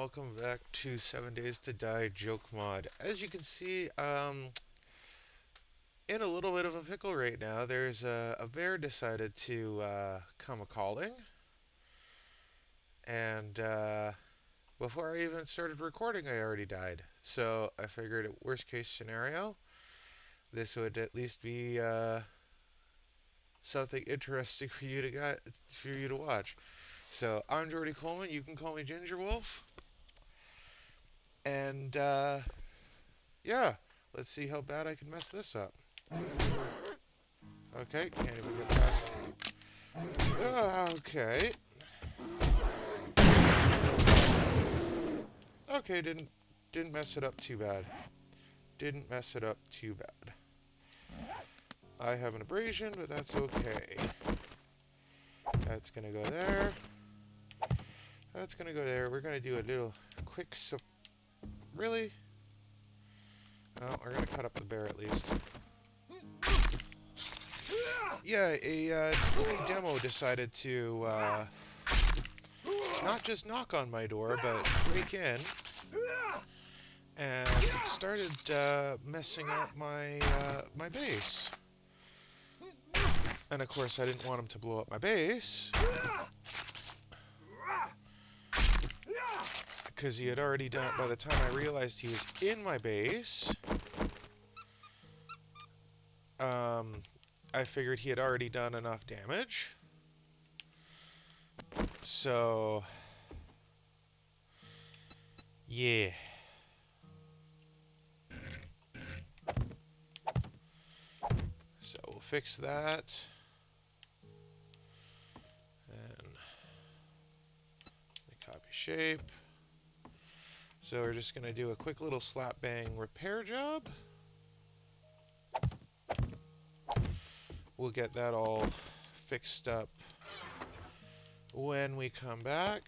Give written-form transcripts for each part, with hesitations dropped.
welcome back to 7 Days to Die joke mod. As you can see, in a little bit of a pickle right now. There's a bear decided to come a-calling, and before I even started recording, I already died. So I figured, worst case scenario, this would at least be something interesting for you to watch. So I'm GeordyColeman. You can call me Ginger Wolf. And yeah, let's see how bad I can mess this up. Okay, can't even get past. Okay. Okay, didn't mess it up too bad. Didn't mess it up too bad. I have an abrasion, but that's okay. That's gonna go there. That's gonna go there. We're gonna do a little quick really? Oh, we're gonna cut up the bear at least. Yeah, a Tiny Demo decided to not just knock on my door, but break in and started messing up my base. And of course, I didn't want him to blow up my base, because he had already done. By the time I realized he was in my base, I figured he had already done enough damage. So, yeah. So we'll fix that. And copy shape. So we're just going to do a quick little slap bang repair job. We'll get that all fixed up when we come back.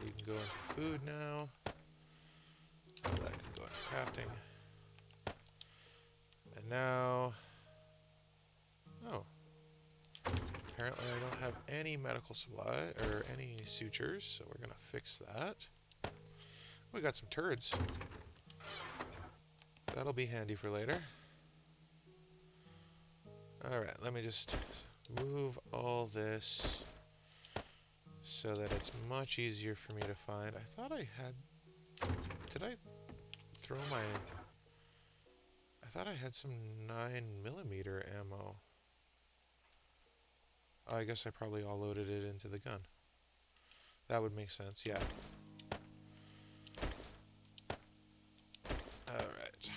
You can go into food now. That can go into crafting. And now, apparently I don't have any medical supply or any sutures, so we're gonna fix that. We got some turds. That'll be handy for later. Alright, let me just move all this so that it's much easier for me to find. I thought I had... Did I throw my... I thought I had some 9mm ammo. I guess I probably all loaded it into the gun. That would make sense, yeah. Alright.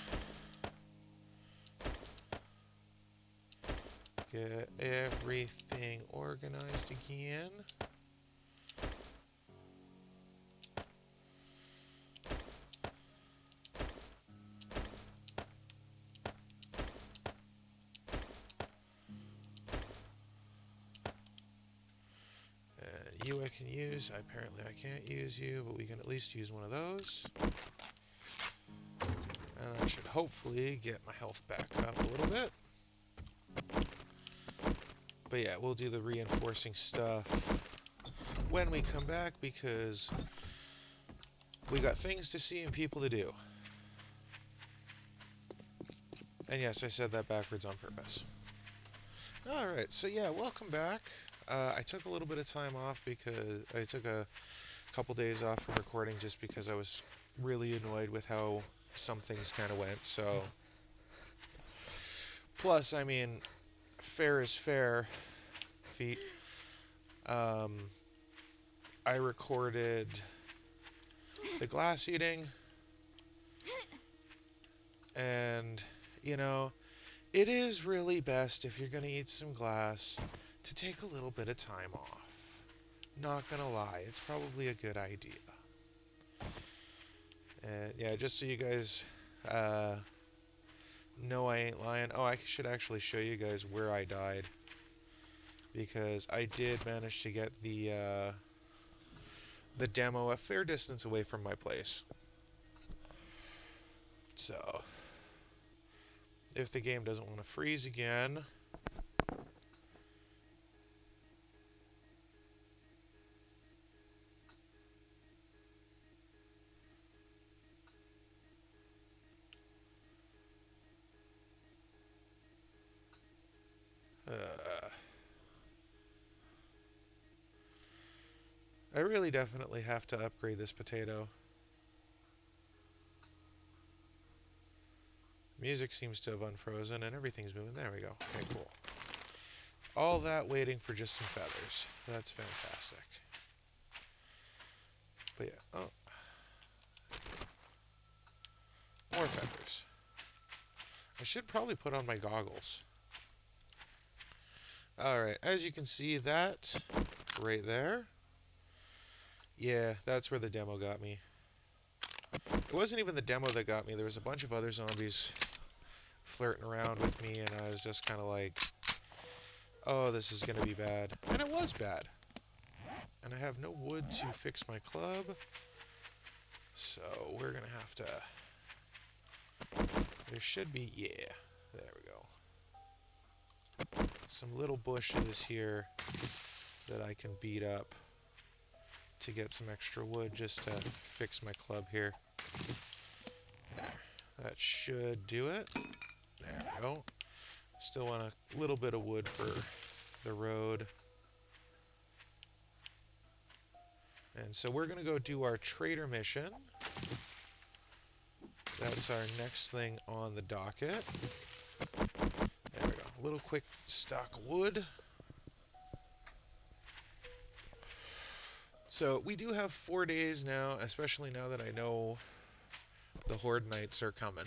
Get everything organized again. You I can use. Apparently I can't use you, but we can at least use one of those. And that should hopefully get my health back up a little bit. But yeah, we'll do the reinforcing stuff when we come back, because we got things to see and people to do. And yes, I said that backwards on purpose. Alright, so yeah, welcome back. I took a little bit of time off because I took a couple days off from recording just because I was really annoyed with how some things kind of went. So, plus, I mean, fair is fair, feet. I recorded the glass eating, and you know, it is really best if you're gonna eat some glass to take a little bit of time off. Not gonna lie, it's probably a good idea. And yeah, just so you guys know I ain't lying. Oh, I should actually show you guys where I died, because I did manage to get the demo a fair distance away from my place. So, if the game doesn't want to freeze again... I really definitely have to upgrade this potato. Music seems to have unfrozen and everything's moving. There we go. Okay, cool. All that waiting for just some feathers. That's fantastic. But yeah, oh. More feathers. I should probably put on my goggles. Alright, as you can see, that right there. Yeah, that's where the demo got me. It wasn't even the demo that got me. There was a bunch of other zombies flirting around with me, and I was just kind of like, oh, this is going to be bad. And it was bad. And I have no wood to fix my club. So we're going to have to... There should be... Yeah, there we go. Some little bushes here that I can beat up to get some extra wood just to fix my club here. There. That should do it. There we go. Still want a little bit of wood for the road. And so we're going to go do our trader mission. That's our next thing on the docket. There we go. A little quick stock of wood. So we do have 4 days now, especially now that I know the Horde Nights are coming.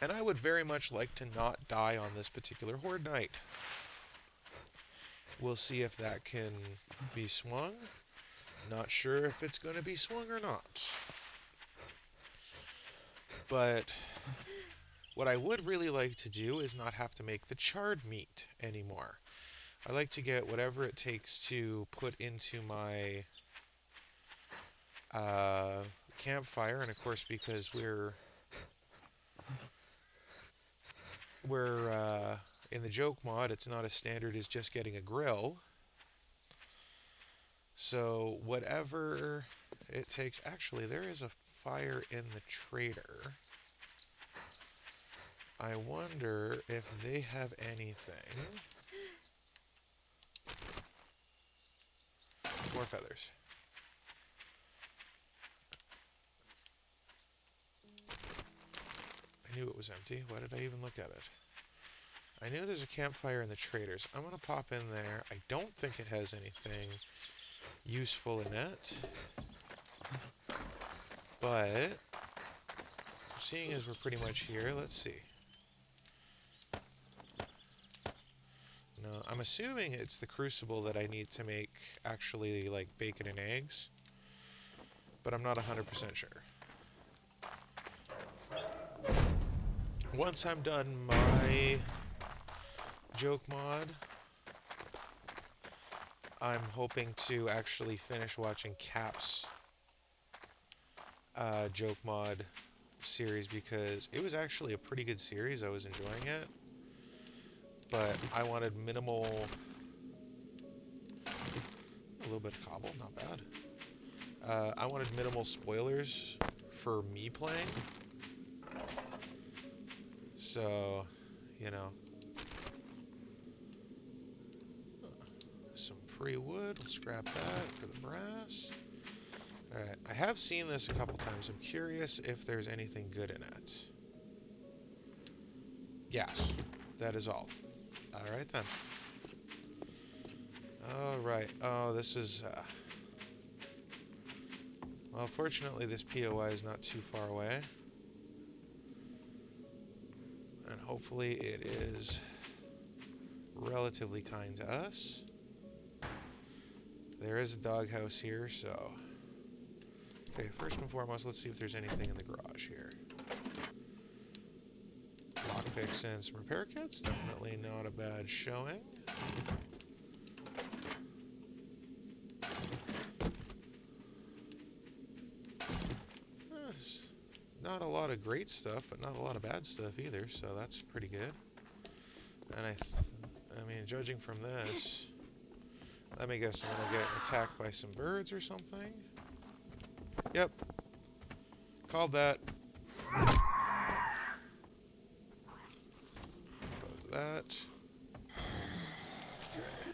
And I would very much like to not die on this particular Horde Night. We'll see if that can be swung. Not sure if it's going to be swung or not. But what I would really like to do is not have to make the charred meat anymore. I like to get whatever it takes to put into my campfire, and of course because we're in the joke mod, it's not as standard as just getting a grill. So whatever it takes. Actually, there is a fire in the trader. I wonder if they have anything. More feathers. I knew it was empty. Why did I even look at it? I knew there's a campfire in the traders. I'm going to pop in there. I don't think it has anything useful in it. But seeing as we're pretty much here, let's see. No, I'm assuming it's the crucible that I need to make actually like bacon and eggs. But I'm not 100% sure. Once I'm done my joke mod, I'm hoping to actually finish watching Cap's joke mod series because it was actually a pretty good series. I was enjoying it, but I wanted minimal, a little bit of cobble, not bad. I wanted minimal spoilers for me playing, so you know, some free wood. We'll scrap that for the brass. Alright, I have seen this a couple times. I'm curious if there's anything good in it. Yes, that is all. Alright then. Alright, oh, this is... Well, fortunately this POI is not too far away. And hopefully it is relatively kind to us. There is a doghouse here, so... Okay, first and foremost, let's see if there's anything in the garage here. Lockpicks and some repair kits. Definitely not a bad showing. Not a lot of great stuff, but not a lot of bad stuff either, so that's pretty good. And I mean, judging from this, let me guess, I'm gonna get attacked by some birds or something. Yep. Called that. Close that. Okay.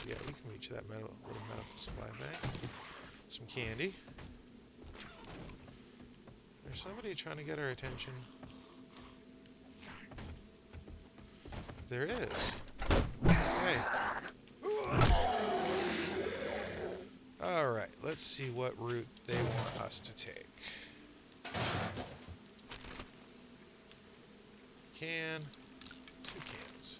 Yeah, we can reach that little medical supply thing. Some candy. There's somebody trying to get our attention. There is. Hey. Alright, let's see what route they want us to take. Can. 2 cans.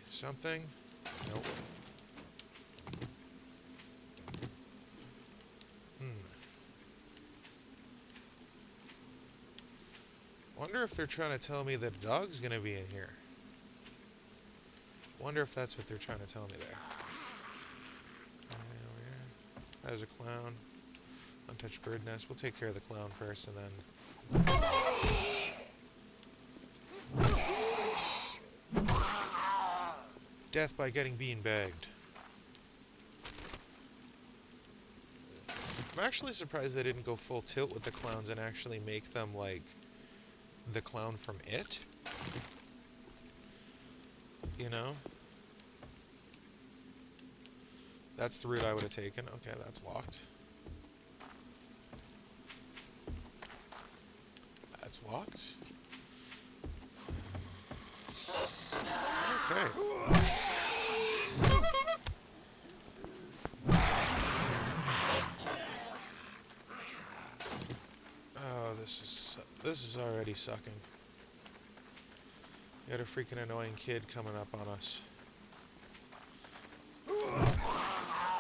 Something? Nope. Wonder if they're trying to tell me that a dog's gonna be in here. Wonder if that's what they're trying to tell me there. Over here. There's a clown. Untouched bird nest. We'll take care of the clown first and then... Death by getting beanbagged. I'm actually surprised they didn't go full tilt with the clowns and actually make them like the clown from It. You know? That's the route I would have taken. Okay, that's locked. That's locked. Okay. Oh, this is already sucking. We got a freaking annoying kid coming up on us.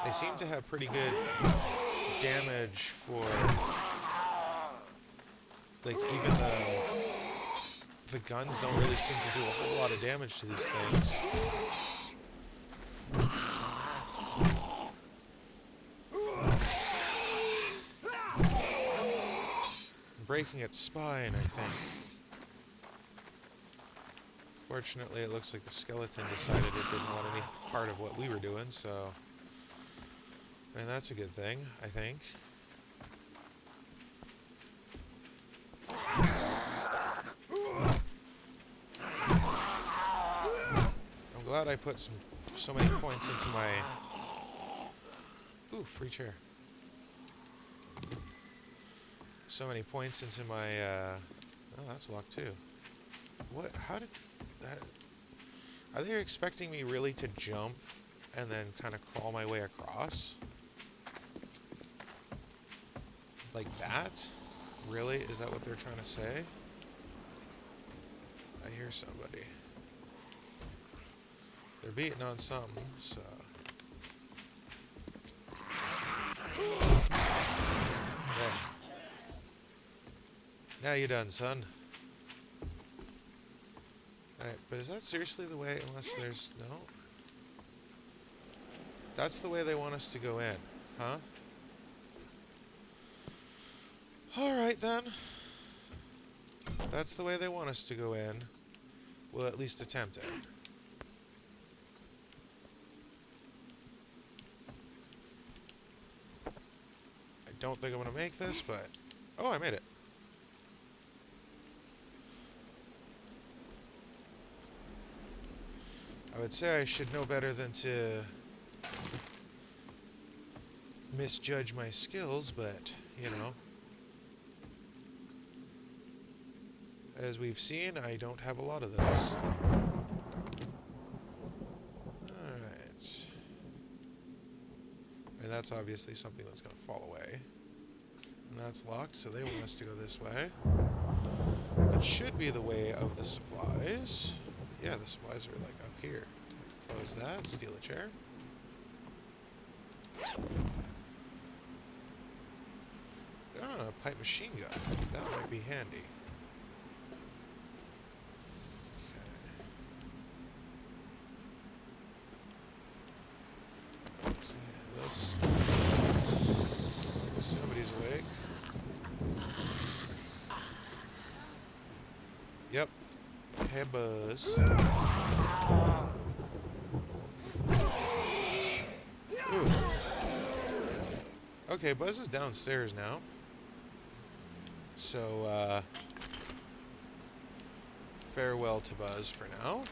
They seem to have pretty good damage for, like, even the guns don't really seem to do a whole lot of damage to these things. Breaking its spine, I think. Fortunately, it looks like the skeleton decided it didn't want any part of what we were doing, so... I mean, that's a good thing, I think. I'm glad I put so many points into my... Ooh, free chair. So many points into my, oh, that's locked too. What? How did that... Are they expecting me really to jump and then kind of crawl my way across? Like that? Really? Is that what they're trying to say? I hear somebody. They're beating on something, so... There. Now you're done, son. Alright, but is that seriously the way, unless there's... No? That's the way they want us to go in, huh? Alright then. That's the way they want us to go in. We'll at least attempt it. I don't think I'm gonna make this, but... Oh, I made it. I would say I should know better than to misjudge my skills, but, you know. As we've seen, I don't have a lot of those. Alright. And that's obviously something that's going to fall away. And that's locked, so they want us to go this way. It should be the way of the supplies. Yeah, the supplies are like up here. Close that, steal a chair. Ah, a pipe machine gun. That might be handy. Okay. Let's see this. Somebody's awake. Yep. Hey, Buzz. Ooh. Okay, Buzz is downstairs now. So, farewell to Buzz for now.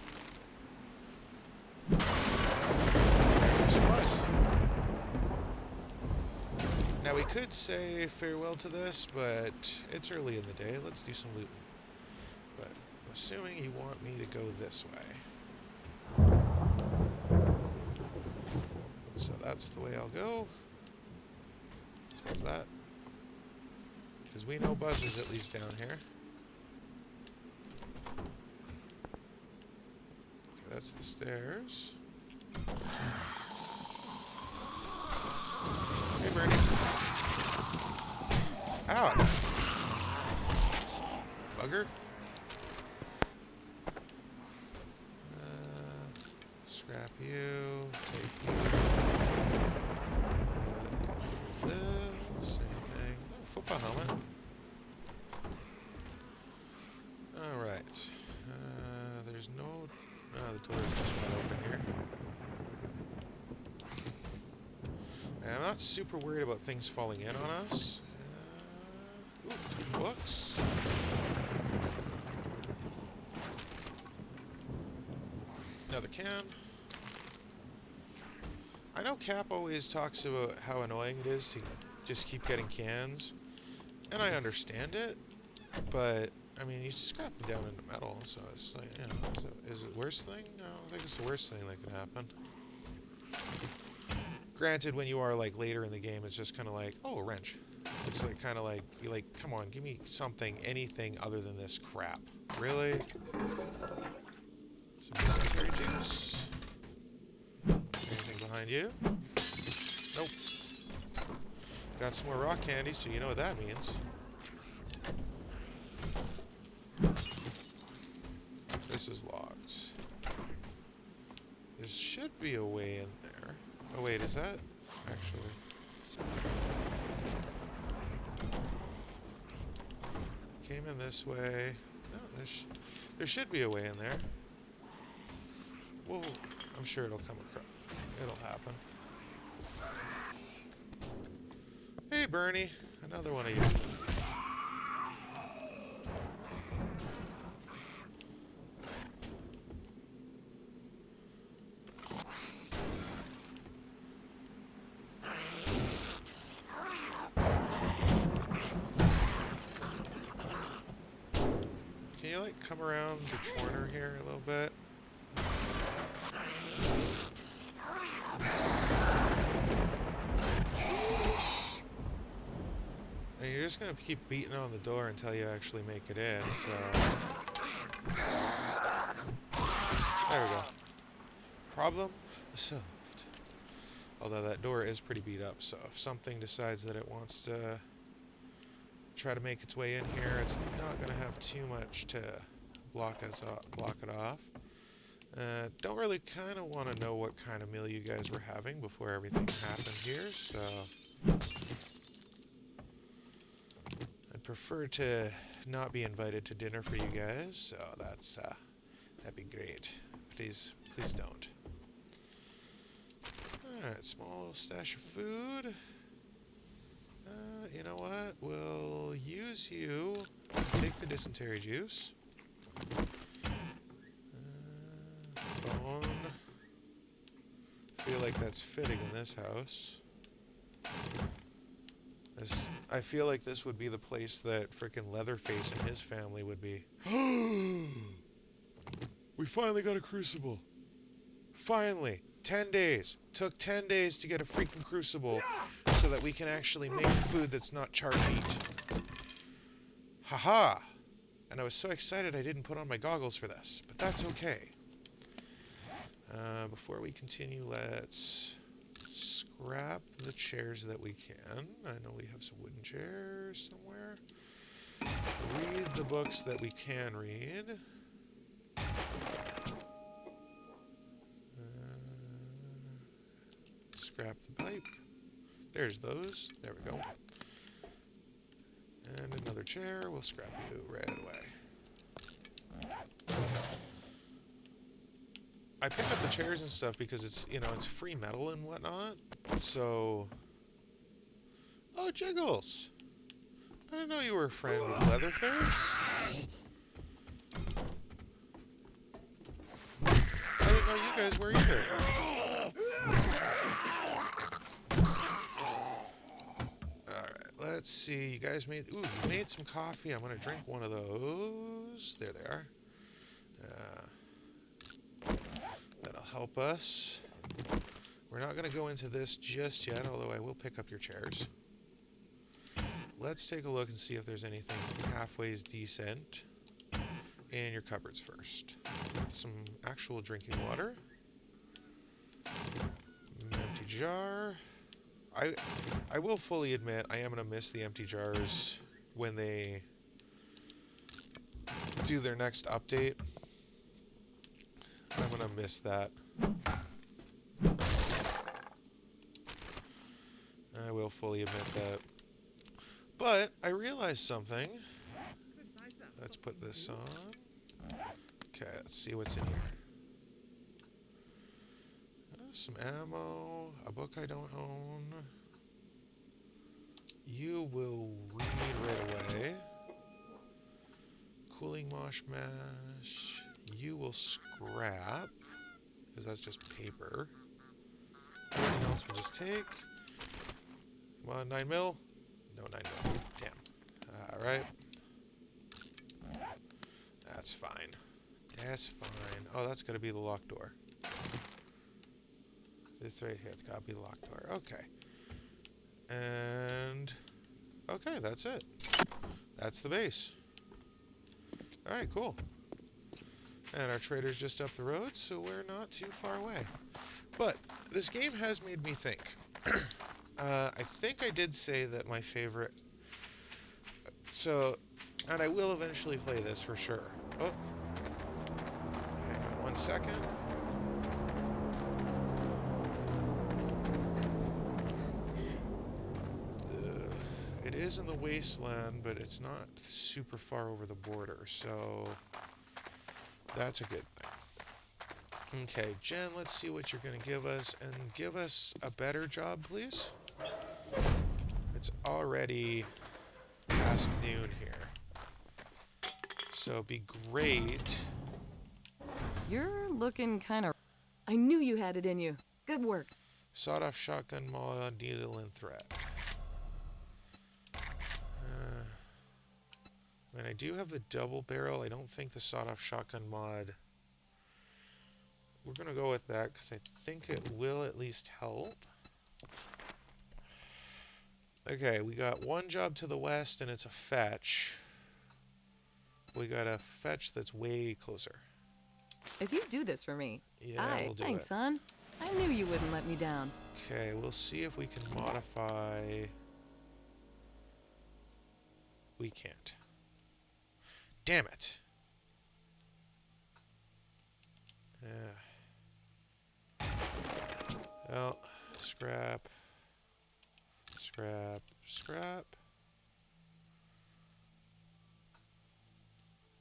more supplies. Now we could say farewell to this, but it's early in the day. Let's do some looting. But I'm assuming you want me to go this way. So that's the way I'll go. Close that. Because we know Buzz is at least down here. Okay, that's the stairs. Hey, Bernie. Ow! Bugger. Scrap you. Take you. There's this. Anything. Oh, football helmet. Alright. There's no... Oh, the door is just wide open here. I'm not super worried about things falling in on us. Ooh, books. Another can. I know Cap always talks about how annoying it is to just keep getting cans, and I understand it, but I mean, you just scrap them down into metal, so it's like, you know, is it the worst thing? No, I don't think it's the worst thing that could happen. Granted, when you are like later in the game, it's just kind of like, oh, a wrench. It's like kind of like, you're like, come on, give me something, anything other than this crap. Really? Some dysentery juice. Anything behind you? Nope. Got some more rock candy, so you know what that means. This is locked. There should be a way in there. Oh wait, is that actually? Came in this way. No, there should be a way in there. Well, I'm sure it'll come across. It'll happen. Hey, Bernie, another one of you. Can you, like, come around the corner here a little bit? And you're just gonna keep beating on the door until you actually make it in, so... There we go. Problem solved. Although that door is pretty beat up, so if something decides that it wants to try to make its way in here, it's not going to have too much to block it off. Don't really kind of want to know what kind of meal you guys were having before everything happened here, so I'd prefer to not be invited to dinner for you guys, so that'd be great. Please don't. Alright, small little stash of food. You know what? We'll use you. Take the dysentery juice. Bone. Feel like that's fitting in this house. I feel like this would be the place that frickin' Leatherface and his family would be. We finally got a crucible. Finally. 10 days. Took 10 days to get a freaking crucible so that we can actually make food that's not charred meat. Haha! And I was so excited I didn't put on my goggles for this, but that's okay. Before we continue, let's scrap the chairs that we can. I know we have some wooden chairs somewhere. Read the books that we can read. Scrap the pipe. There's those. There we go. And another chair. We'll scrap you right away. I picked up the chairs and stuff because it's, you know, it's free metal and whatnot. So... Oh, Jiggles! I didn't know you were a friend with Leatherface. I didn't know you guys were either. let's see. You guys made... Ooh, you made some coffee. I'm going to drink one of those. There they are. That'll help us. We're not going to go into this just yet, although I will pick up your chairs. Let's take a look and see if there's anything halfway decent in your cupboards first. Some actual drinking water. An empty jar. I will fully admit I am going to miss the empty jars when they do their next update. I'm going to miss that. I will fully admit that. But I realized something. Let's put this on. Okay, let's see what's in here. Some ammo, a book I don't own. You will read right away. Cooling mosh mash. You will scrap, because that's just paper. Everything else we'll just take. Come on, 9 mil? No, 9 mil. Damn. Alright. That's fine. That's fine. Oh, that's gotta be the locked door. This right here, it's gotta be the locked door. Okay. And... okay, that's it. That's the base. Alright, cool. And our trader's just up the road, so we're not too far away. But, this game has made me think. I think I did say that my favorite... So, and I will eventually play this for sure. Oh. Hang on 1 second. It is in the wasteland, but it's not super far over the border, so that's a good thing. Okay, Jen, let's see what you're going to give us, and give us a better job, please. It's already past noon here, so it'd be great. You're looking kind of... I knew you had it in you. Good work. Sawed-off shotgun mod, needle and thread. And I do have the double barrel. I don't think the sawed-off shotgun mod... We're going to go with that because I think it will at least help. Okay, we got one job to the west and it's a fetch. We got a fetch that's way closer. If you do this for me... Yeah, we'll do thanks, it. son. I knew you wouldn't let me down. Okay, we'll see if we can modify... We can't. Damn it. Well, scrap. Scrap. Scrap.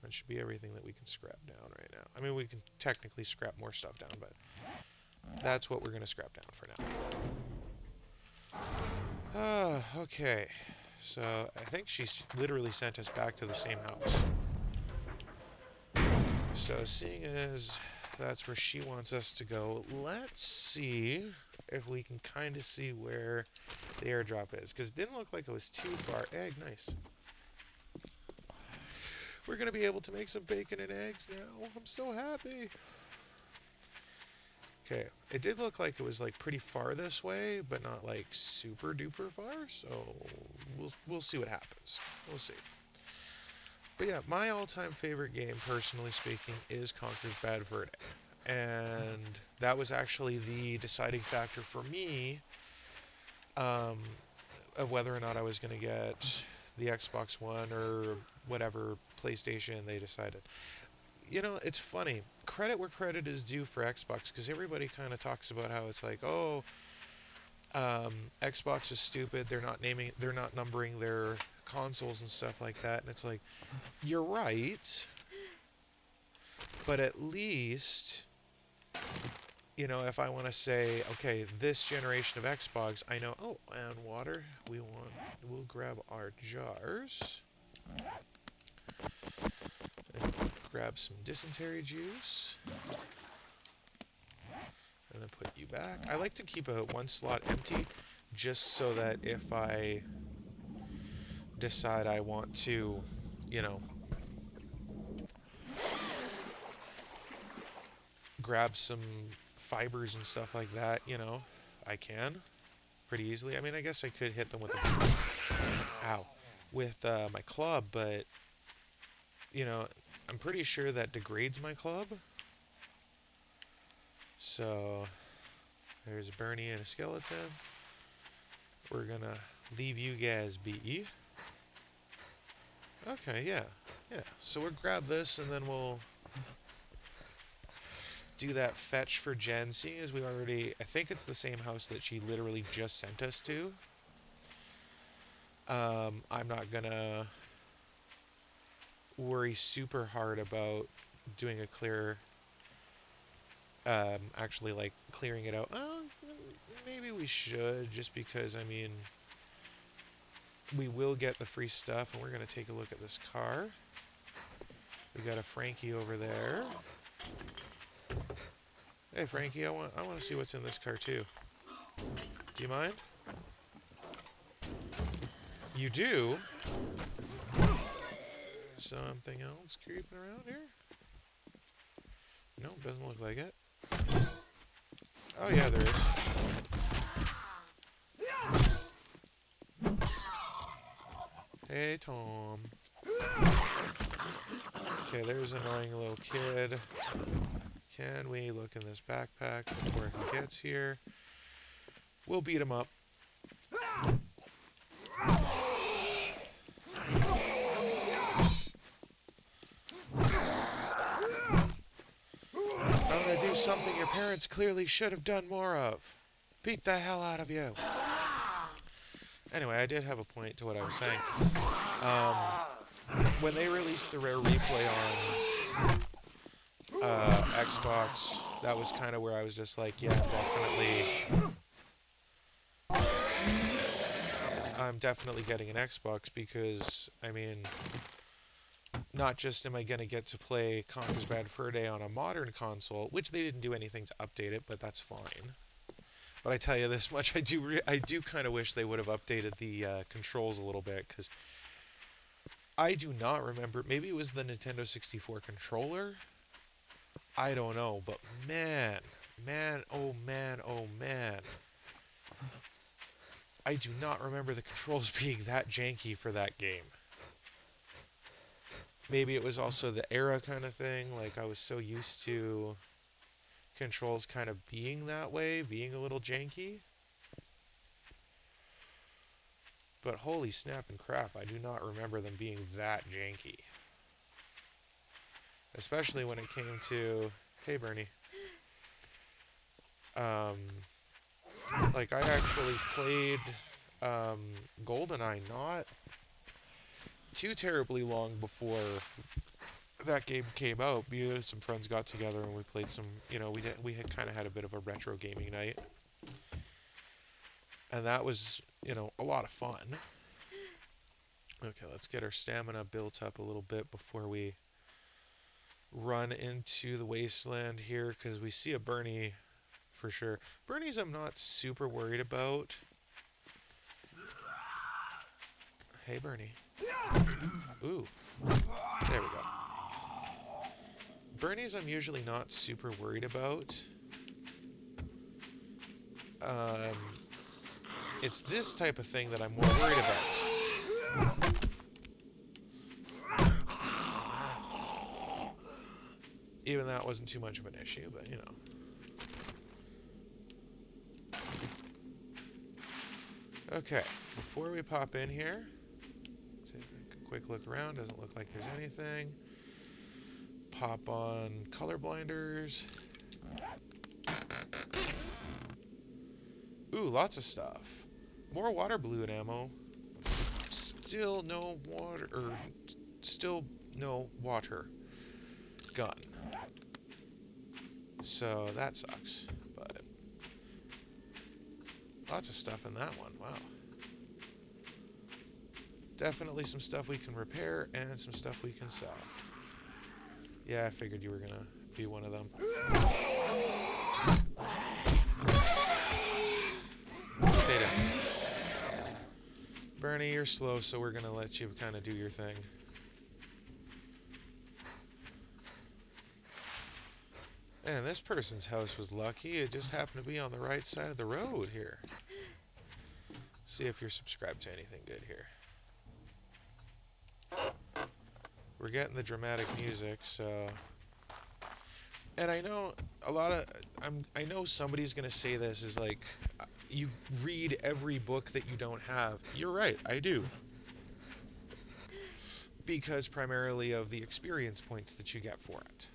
That should be everything that we can scrap down right now. I mean, we can technically scrap more stuff down, but that's what we're going to scrap down for now. Okay. So, I think she's literally sent us back to the same house. So, seeing as that's where she wants us to go, let's see if we can kind of see where the airdrop is. Because it didn't look like it was too far. Egg, nice. We're going to be able to make some bacon and eggs now. I'm so happy. Okay, it did look like it was like pretty far this way, but not like super duper far. So we'll see what happens. We'll see. But yeah, my all-time favorite game, personally speaking, is Conker's Bad Fur Day. And that was actually the deciding factor for me of whether or not I was going to get the Xbox One or whatever PlayStation they decided. You know, it's funny. Credit where credit is due for Xbox, because everybody kind of talks about how it's like, oh, Xbox is stupid. They're not numbering their consoles and stuff like that. And it's like, you're right, but at least, you know, if I want to say, okay, this generation of Xbox, I know, oh, and water, we'll grab our jars and grab some dysentery juice and then put you back. I like to keep one slot empty just so that if I decide I want to, you know, grab some fibers and stuff like that, you know, I can pretty easily. I mean, I guess I could hit them with with my club, but, you know, I'm pretty sure that degrades my club. So, there's a Bernie and a skeleton. We're gonna leave you guys be. Okay, yeah. So we'll grab this and then we'll do that fetch for Jen, seeing as we already, I think it's the same house that she literally just sent us to. I'm not gonna worry super hard about doing a clear, actually like clearing it out. Maybe we should, just because, I mean, we will get the free stuff, and we're gonna take a look at this car. We got a Frankie over there. Hey Frankie, I want to see what's in this car too. Do you mind? You do? Something else creeping around here? Nope, doesn't look like it. Oh yeah, there is. Hey Tom. Okay, there's an annoying little kid. Can we look in this backpack before he gets here? We'll beat him up. I'm gonna do something your parents clearly should have done more of. Beat the hell out of you. Anyway, I did have a point to what I was saying. When they released the Rare Replay on Xbox, that was kind of where I was just like, yeah, I'm definitely getting an Xbox, because, I mean, not just am I going to get to play Conker's Bad Fur Day on a modern console, which they didn't do anything to update it, but that's fine. But I tell you this much, I do kind of wish they would have updated the controls a little bit, because I do not remember. Maybe it was the Nintendo 64 controller. I don't know, but man, oh man. I do not remember the controls being that janky for that game. Maybe it was also the era kind of thing. Like, I was so used to controls kind of being that way, being a little janky. But holy snap and crap, I do not remember them being that janky. Especially when it came to, hey Bernie. Like, I actually played GoldenEye not too terribly long before that game came out. Me and some friends got together and we played some, you know, we had kind of had a bit of a retro gaming night. And that was, you know, a lot of fun. Okay, let's get our stamina built up a little bit before we run into the wasteland here, because we see a Bernie for sure. Bernies I'm not super worried about. Hey Bernie. Ooh. There we go. Bernies I'm usually not super worried about. It's this type of thing that I'm more worried about. Even that wasn't too much of an issue, but you know. Okay, before we pop in here, take a quick look around. Doesn't look like there's anything. Pop on color blinders. Ooh, lots of stuff. More water balloon ammo. Still no water, still no water gun. So that sucks, but lots of stuff in that one. Wow. Definitely some stuff we can repair and some stuff we can sell. Yeah, I figured you were gonna be one of them. Stay down. Bernie, you're slow, so we're gonna let you kind of do your thing. Man, this person's house was lucky. It just happened to be on the right side of the road here. See if you're subscribed to anything good here. We're getting the dramatic music, so... And I know a lot of... I know somebody's gonna say this is like, you read every book that you don't have. You're right, I do. Because primarily of the experience points that you get for it.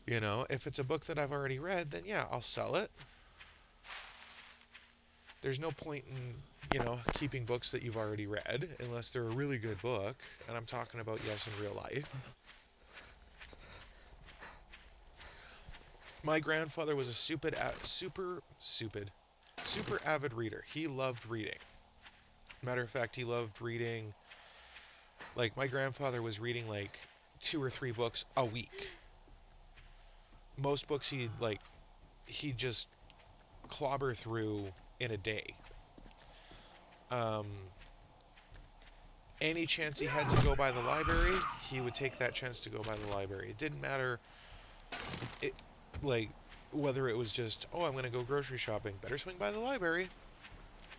You know, if it's a book that I've already read, then yeah, I'll sell it. There's no point in, you know, keeping books that you've already read unless they're a really good book. And I'm talking about, yes, in real life. My grandfather was a super avid reader. He loved reading. Matter of fact, he loved reading, like, my grandfather was reading, like, 2 or 3 books a week. Most books he'd just clobber through in a day. Any chance he had to go by the library, he would take that chance to go by the library. It didn't matter, whether it was just, oh, I'm going to go grocery shopping, better swing by the library.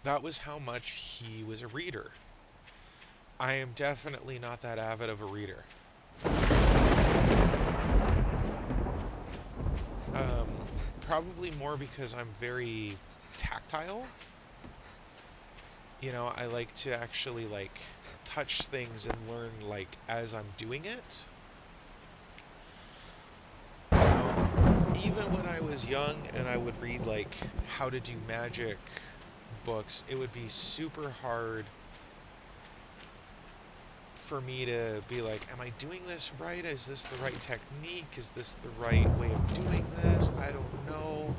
That was how much he was a reader. I am definitely not that avid of a reader. Probably more because I'm very tactile. You know, I like to actually, like, touch things and learn, like, as I'm doing it. You know, even when I was young and I would read, like, how to do magic books, it would be super hard for me to be like, am I doing this right? Is this the right technique? Is this the right way of doing this? I don't know.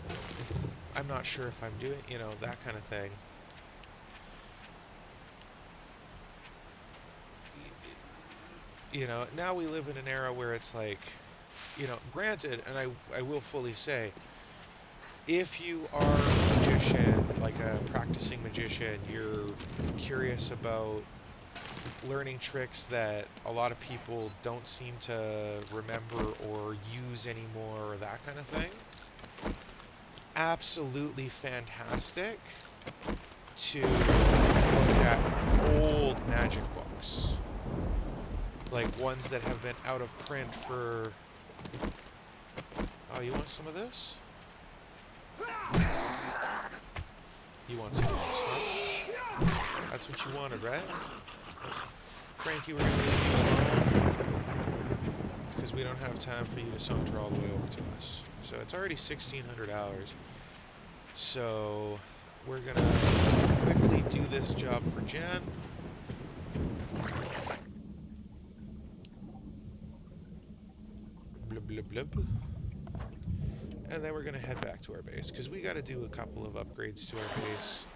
I'm not sure if I'm doing, you know, that kind of thing. You know, now we live in an era where it's like, you know, granted, and I will fully say, if you are a magician, like a practicing magician, you're curious about learning tricks that a lot of people don't seem to remember or use anymore or that kind of thing, absolutely fantastic to look at old magic books. Like ones that have been out of print for... Oh, you want some of this? You want some of this, huh? That's what you wanted, right? Frankie, we're going to leave you alone because we don't have time for you to saunter all the way over to us. So it's already 1,600 hours. So we're going to quickly do this job for Jen. Blub, blub, blub. And then we're going to head back to our base because we got to do a couple of upgrades to our base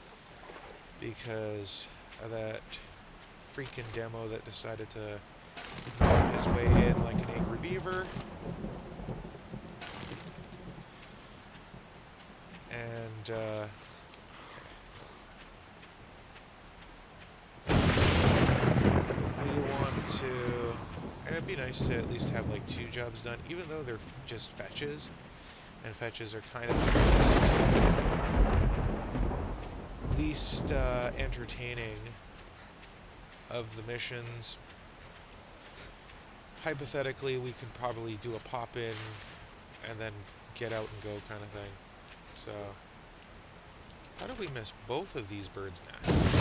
because of that freaking demo that decided to gnaw his way in like an angry beaver. And we want to, and it'd be nice to at least have like 2 jobs done, even though they're just fetches, and fetches are kind of least entertaining of the missions. Hypothetically, we could probably do a pop-in and then get out and go kind of thing. So, how did we miss both of these birds' nests?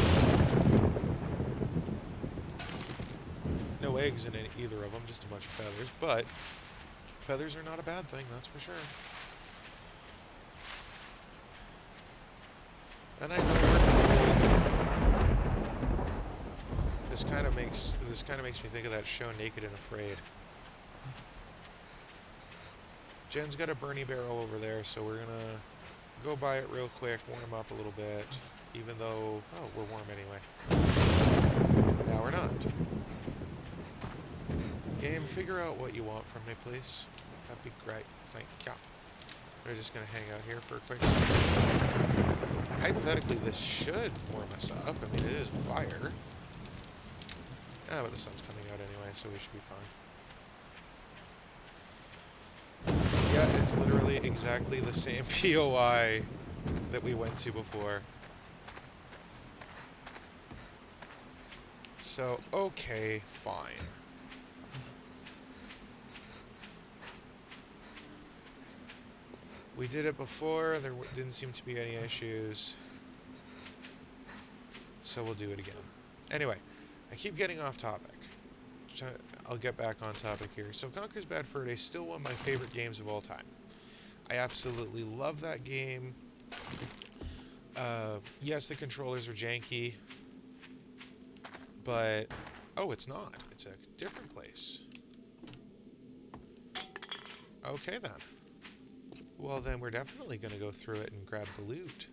No eggs in either of them, just a bunch of feathers, but feathers are not a bad thing, that's for sure. And I know we're cold. This kind of makes me think of that show Naked and Afraid. Jen's got a Bernie barrel over there, so we're gonna go by it real quick, warm up a little bit, even though, oh, we're warm anyway. Now we're not. Game, figure out what you want from me, please. That'd be great. Thank you. We're just gonna hang out here for a quick second. hypothetically, this should warm us up. I mean, it is fire. Ah, but the sun's coming out anyway, so we should be fine. Yeah, it's literally exactly the same POI that we went to before. So, okay, fine. We did it before, there didn't seem to be any issues. So we'll do it again. Anyway, I keep getting off topic. I'll get back on topic here. So Conker's Bad Fur Day is still one of my favorite games of all time. I absolutely love that game. Yes, the controllers are janky, but... Oh, it's not. It's a different place. Okay, then. Well, then we're definitely going to go through it and grab the loot.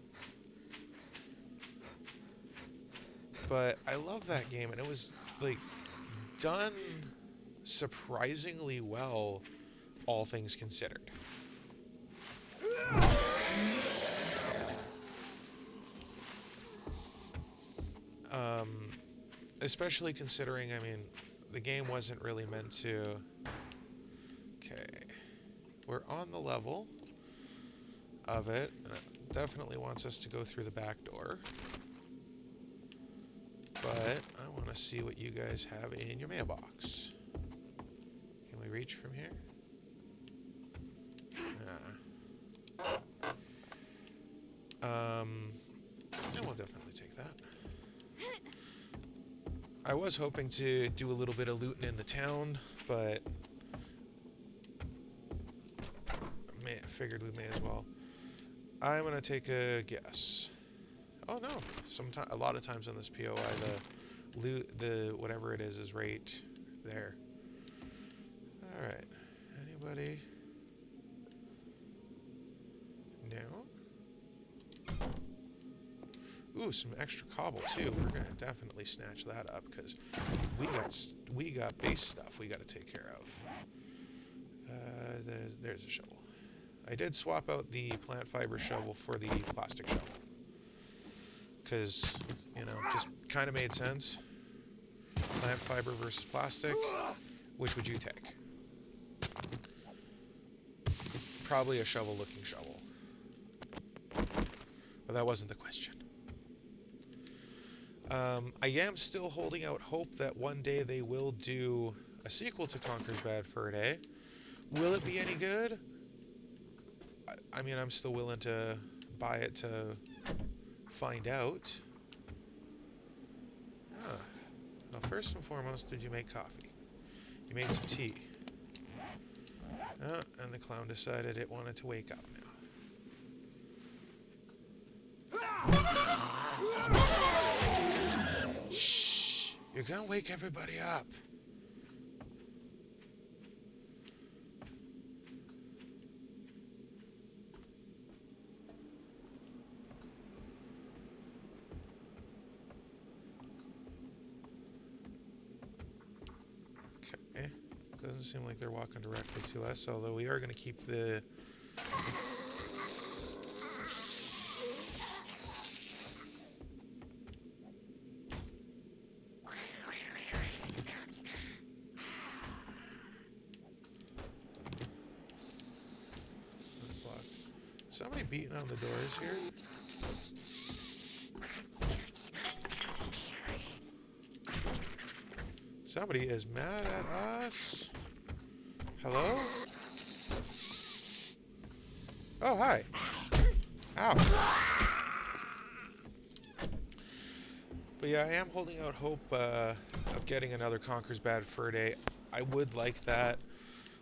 But I love that game, and it was, like, done surprisingly well, all things considered. Especially considering, I mean, the game wasn't really meant to... Okay. We're on the level of it, and it definitely wants us to go through the back door. But I want to see what you guys have in your mailbox. Can we reach from here? Yeah, we'll definitely take that. I was hoping to do a little bit of looting in the town, but I figured we may as well. I'm gonna take a guess. Oh no! A lot of times on this POI, the whatever it is right there. All right. Anybody? No. Ooh, some extra cobble too. We're gonna definitely snatch that up because we got base stuff we got to take care of. There's a shovel. I did swap out the plant fiber shovel for the plastic shovel because, you know, just kind of made sense. Plant fiber versus plastic. Which would you take? Probably a shovel-looking shovel. But that wasn't the question. I am still holding out hope that one day they will do a sequel to Conker's Bad Fur Day. Will it be any good? I mean, I'm still willing to buy it to find out. Huh. Well, first and foremost, did you make coffee? You made some tea. And the clown decided it wanted to wake up now. Shh! You're gonna wake everybody up. Okay. Doesn't seem like they're walking directly to us, although we are gonna keep the... Somebody beating on the doors here? Somebody is mad at us. Hello? Oh, hi. Ow. But yeah, I am holding out hope of getting another Conker's Bad Fur Day. I would like that.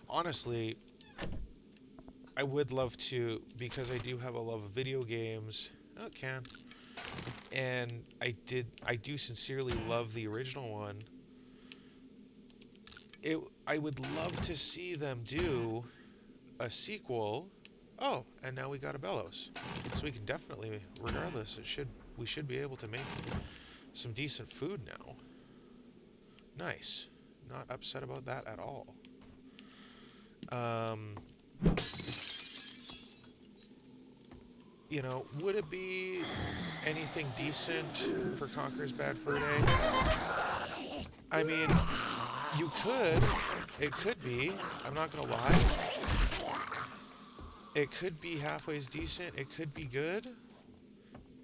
Honestly, I would love to, because I do have a love of video games. Oh, it can. And I do sincerely love the original one. I would love to see them do a sequel. Oh, and now we got a bellows. So we can definitely, regardless, we should be able to make some decent food now. Nice. Not upset about that at all. you know, would it be anything decent for Conker's Bad Fur Day? I mean, you could. It could be. I'm not gonna lie. It could be halfway's decent. It could be good.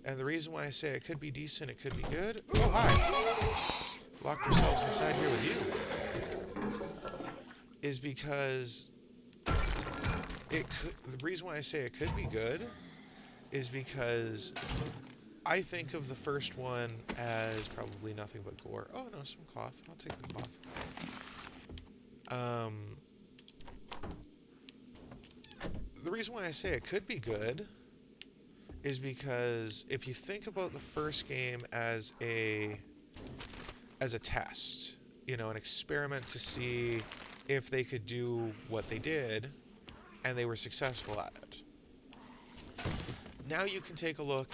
And the reason why I say it could be decent, it could be good. Oh, hi. Locked ourselves inside here with you. Is because it could. The reason why I say it could be good is because I think of the first one as probably nothing but gore. Oh no, some cloth. I'll take the cloth. The reason why I say it could be good is because if you think about the first game as a test, you know, an experiment to see if they could do what they did, and they were successful at it. Now you can take a look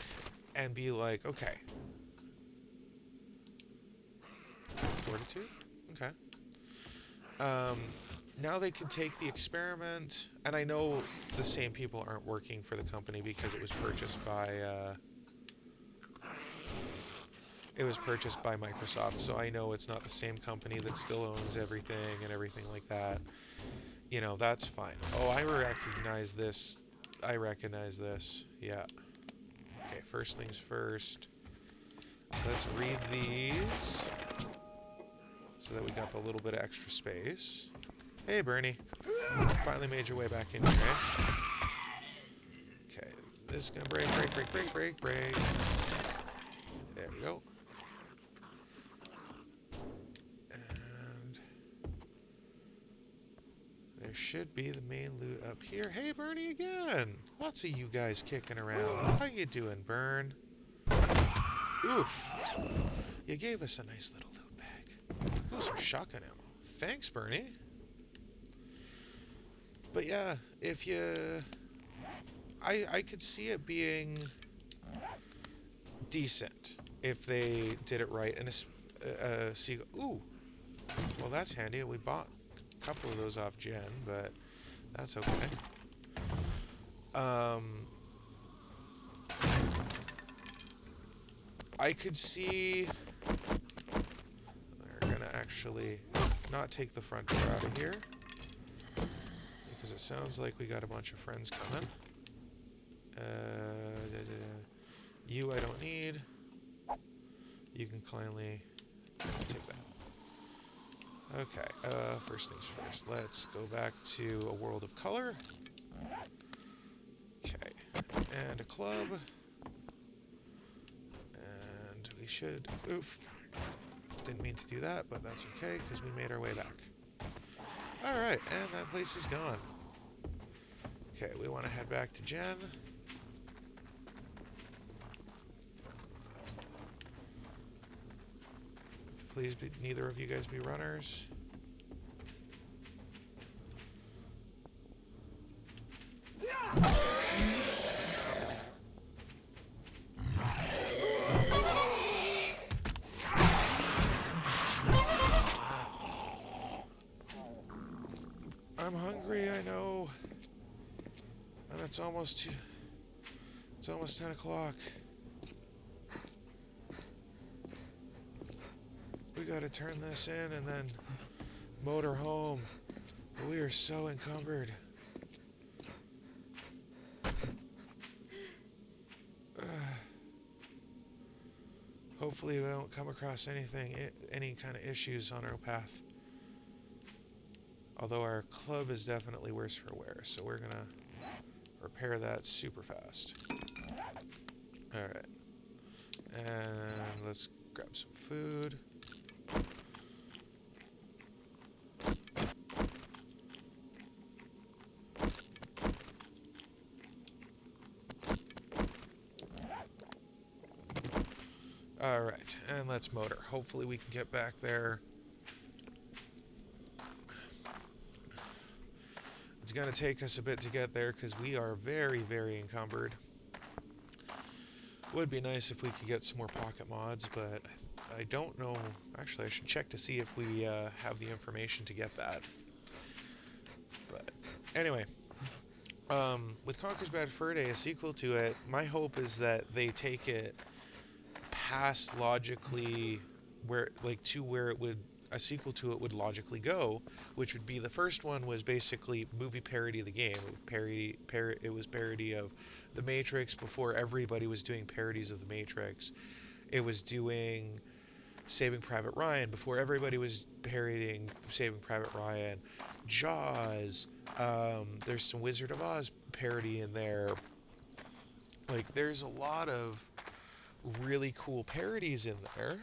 and be like, okay. Fortitude? Okay. Now they can take the experiment, and I know the same people aren't working for the company because it was purchased by Microsoft, so I know it's not the same company that still owns everything and everything like that. You know, that's fine. Oh, I recognize this. I recognize this. Yeah. Okay, first things first. Let's read these so that we got the little bit of extra space. Hey, Bernie. Finally made your way back in here, eh? Okay, this is gonna break. There we go. And there should be the main loot up here. Hey, Bernie again. Lots of you guys kicking around. How you doing, Bern? Oof. You gave us a nice little loot bag. Ooh, some shotgun ammo. Thanks, Bernie. But yeah, if you... I could see it being decent if they did it right. And seagull... Ooh. Well, that's handy. We bought a couple of those off Jen, but that's okay. I could see... We're gonna actually not take the front door out of here, because it sounds like we got a bunch of friends coming. You I don't need. You can kindly take that. Okay, first things first. Let's go back to a world of color. Okay, and a club. And we should... Oof. Didn't mean to do that, but that's okay, because we made our way back. Alright, and that place is gone. Okay, we want to head back to Jen. Please, neither of you guys be runners. I'm hungry, I know. And it's almost 10 o'clock. We gotta turn this in and then motor home. We are so encumbered. Hopefully we don't come across any kind of issues on our path. Although our club is definitely worse for wear, so we're gonna repair that super fast. Alright. And let's grab some food. Alright, and let's motor. Hopefully we can get back there. It's going to take us a bit to get there because we are very, very encumbered. Would be nice if we could get some more pocket mods, but I don't know. Actually, I should check to see if we have the information to get that. But anyway, With Conker's Bad Fur Day, a sequel to it, my hope is that they take it past logically where like to where it would a sequel to it would logically go, which would be the first one was basically movie parody of the game. It was parody of The Matrix before everybody was doing parodies of The Matrix. It was doing Saving Private Ryan before everybody was parodying Saving Private Ryan. Jaws. There's some Wizard of Oz parody in there. Like there's a lot of really cool parodies in there,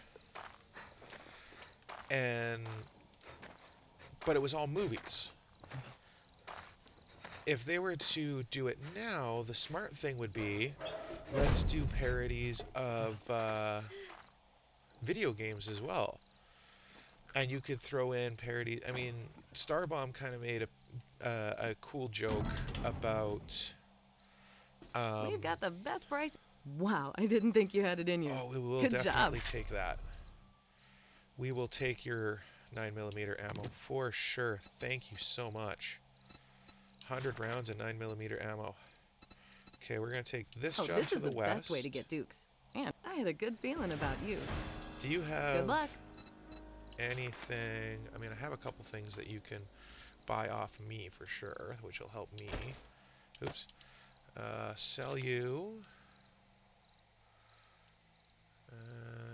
and but it was all movies. If they were to do it now, the smart thing would be let's do parodies of video games as well. And you could throw in parody. I mean, Starbomb kind of made a cool joke about. We've got the best price. Wow, I didn't think you had it in you. Oh, we will Good definitely job. take that. We will take your 9mm ammo for sure. Thank you so much. 100 rounds of 9mm ammo. Okay, we're gonna take this Oh, job this to is the the west. best way to get dukes. And I had a good feeling about you. Do you have Good luck. anything? I mean, I have a couple things that you can buy off me for sure, which will help me. Oops. Sell you.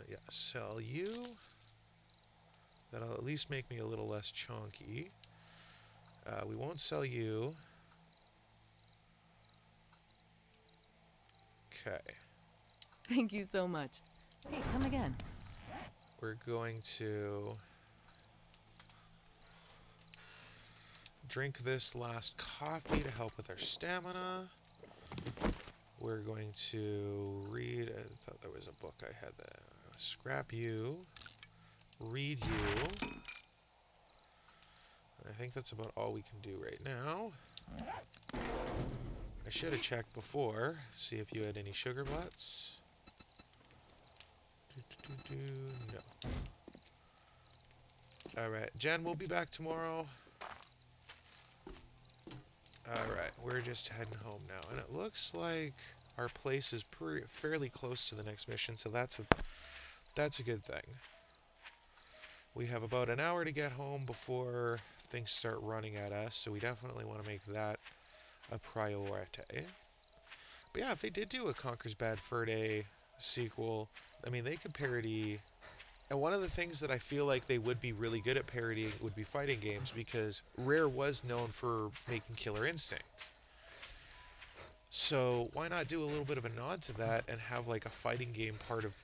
Yeah, sell you. That'll at least make me a little less chonky. We won't sell you. Okay. Thank you so much. Hey, come again. We're going to drink this last coffee to help with our stamina. We're going to read. I thought there was a book I had that. Scrap you. Read you. I think that's about all we can do right now. I should have checked before, see if you had any sugar butts. No. Alright, Jen, we'll be back tomorrow. Alright, we're just heading home now. And it looks like our place is fairly close to the next mission, so that's a good thing. We have about an hour to get home before things start running at us, so we definitely want to make that a priority. But yeah, if they did do a Conker's Bad Fur Day sequel, I mean, they could parody. And one of the things that I feel like they would be really good at parodying would be fighting games, because Rare was known for making Killer Instinct. So why not do a little bit of a nod to that and have like a fighting game part of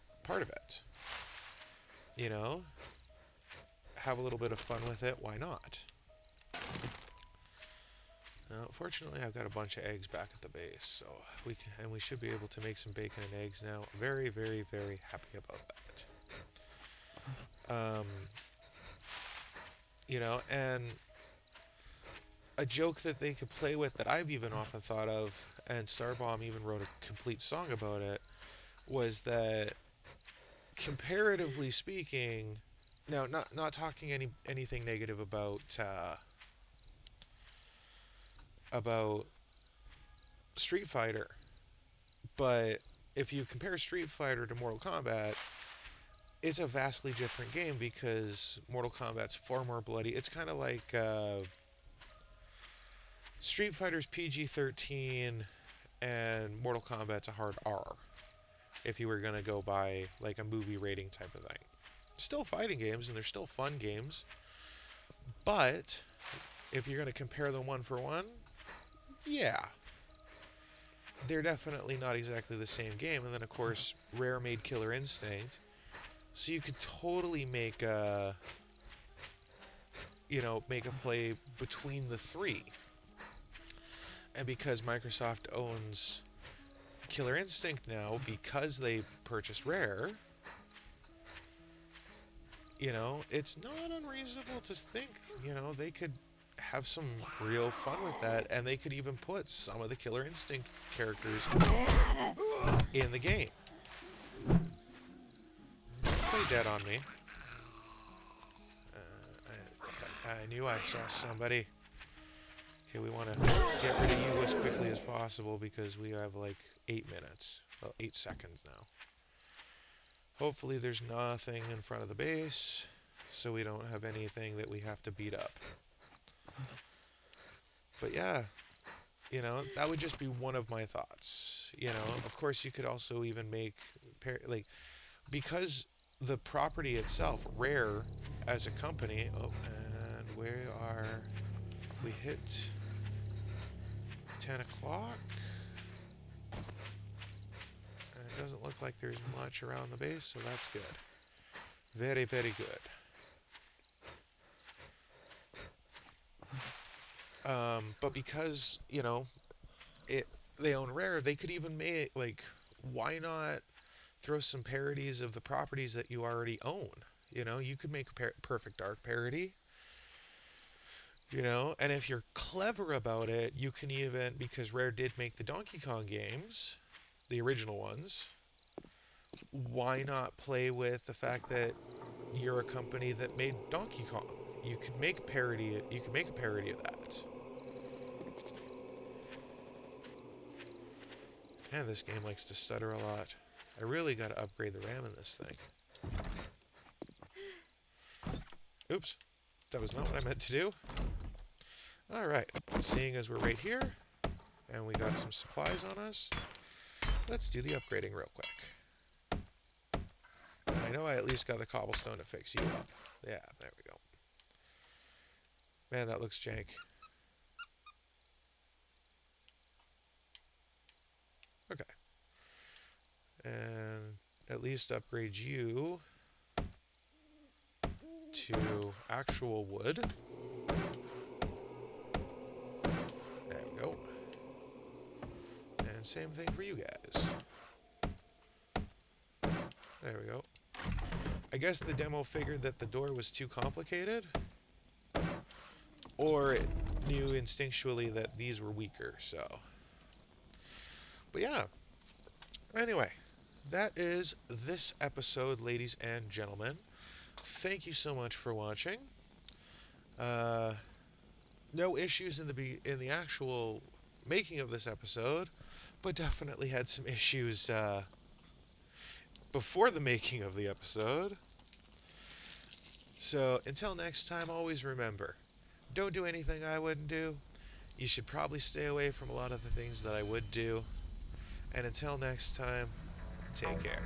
it? You know? Have a little bit of fun with it, why not? Fortunately, I've got a bunch of eggs back at the base, so we should be able to make some bacon and eggs now. Very, very, very happy about that. You know, and a joke that they could play with that I've even often thought of, and Starbomb even wrote a complete song about it, was that comparatively speaking, now not talking anything negative about Street Fighter, but if you compare Street Fighter to Mortal Kombat, it's a vastly different game because Mortal Kombat's far more bloody. It's kind of like Street Fighter's PG-13 and Mortal Kombat's a hard R, if you were going to go by like a movie rating type of thing. Still fighting games, and they're still fun games, but if you're going to compare them one for one, yeah, they're definitely not exactly the same game. And then, of course, Rare made Killer Instinct, so you could totally make a play between the three. And because Microsoft owns Killer Instinct now, because they purchased Rare, you know, it's not unreasonable to think, you know, they could have some real fun with that, and they could even put some of the Killer Instinct characters in the game. Play dead on me. I knew I saw somebody. Okay, we want to get rid of you as quickly as possible because we have like 8 minutes. Well, 8 seconds now. Hopefully there's nothing in front of the base, so we don't have anything that we have to beat up. But yeah, you know, that would just be one of my thoughts. You know, of course you could also even make, like, because the property itself, Rare, as a company, oh, and we hit 10 o'clock? And it doesn't look like there's much around the base, so that's good. Very, very good. But because, you know, they own Rare, they could even make, like, why not throw some parodies of the properties that you already own? You know, you could make a Perfect Dark parody. You know, and if you're clever about it, you can even, because Rare did make the Donkey Kong games, the original ones, why not play with the fact that you're a company that made Donkey Kong? You could make a parody of that. Man, this game likes to stutter a lot. I really got to upgrade the RAM in this thing. Oops, that was not what I meant to do. Alright, seeing as we're right here, and we got some supplies on us, let's do the upgrading real quick. And I know I at least got the cobblestone to fix you up. Yeah, there we go. Man, that looks jank. Okay. And at least upgrade you to actual wood. There we go. And same thing for you guys. There we go. I guess the demo figured that the door was too complicated. Or it knew instinctually that these were weaker, so. But yeah. Anyway, that is this episode, ladies and gentlemen. Thank you so much for watching. No issues in the actual making of this episode, but definitely had some issues before the making of the episode. So until next time, always remember, don't do anything I wouldn't do. You should probably stay away from a lot of the things that I would do. And until next time, take care.